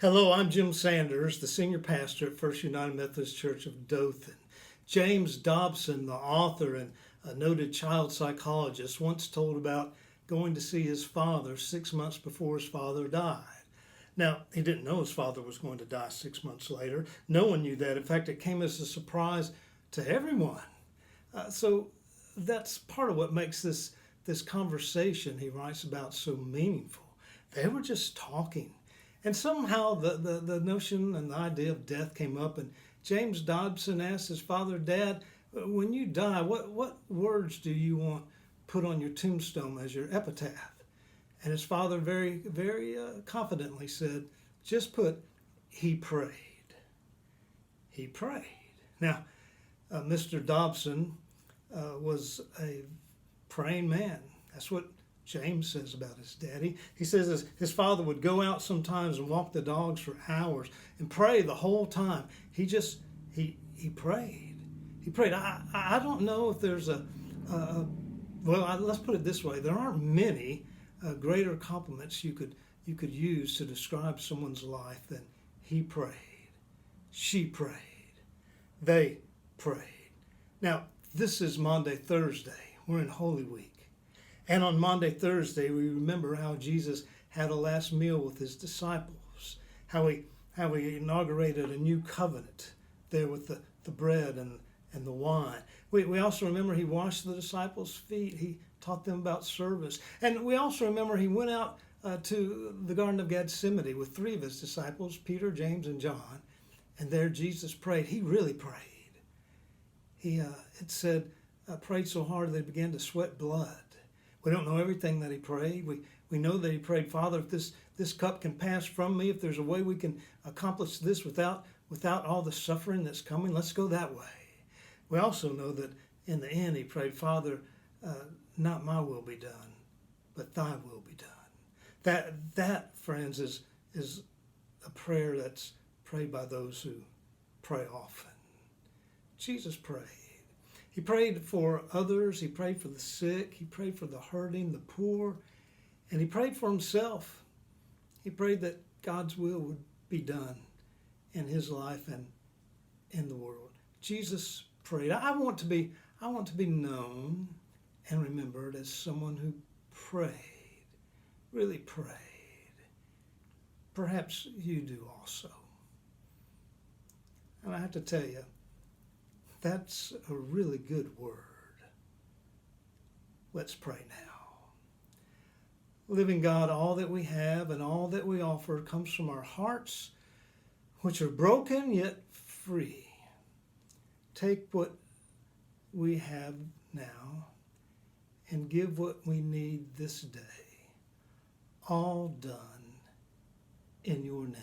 Hello, I'm Jim Sanders, the senior pastor at First United Methodist Church of Dothan. James Dobson, the author and a noted child psychologist, once told about going to see his father 6 months before his father died. Now, he didn't know his father was going to die 6 months later. No one knew that. In fact, it came as a surprise to everyone. So that's part of what makes this conversation he writes about so meaningful. They were just talking. And somehow the notion and the idea of death came up, and James Dobson asked his father, Dad, when you die, what words do you want put on your tombstone as your epitaph? And his father very confidently said, just put, he prayed. He prayed. Now, Mr. Dobson was a praying man. That's what James says about his daddy. He says his father would go out sometimes and walk the dogs for hours and pray the whole time. He prayed. He prayed. I don't know if there's let's put it this way. There aren't many greater compliments you could use to describe someone's life than he prayed, she prayed, they prayed. Now, this is Maundy, Thursday. We're in Holy Week. And on Maundy, Thursday, we remember how Jesus had a last meal with his disciples, how he inaugurated a new covenant there with the bread and the wine. We also remember he washed the disciples' feet. He taught them about service. And we also remember he went out to the Garden of Gethsemane with three of his disciples, Peter, James, and John. And there Jesus prayed. He really prayed. It said, prayed so hard they began to sweat blood. We don't know everything that he prayed. We know that he prayed, Father, if this cup can pass from me, if there's a way we can accomplish this without all the suffering that's coming, let's go that way. We also know that in the end he prayed, Father, not my will be done, but thy will be done. That, friends, is a prayer that's prayed by those who pray often. Jesus prayed. He prayed for others. He prayed for the sick. He prayed for the hurting, the poor. And he prayed for himself. He prayed that God's will would be done in his life and in the world. Jesus prayed. I want to be known and remembered as someone who prayed, really prayed. Perhaps you do also. And I have to tell you, that's a really good word. Let's pray now. Living God, all that we have and all that we offer comes from our hearts, which are broken yet free. Take what we have now and give what we need this day. All done in your name.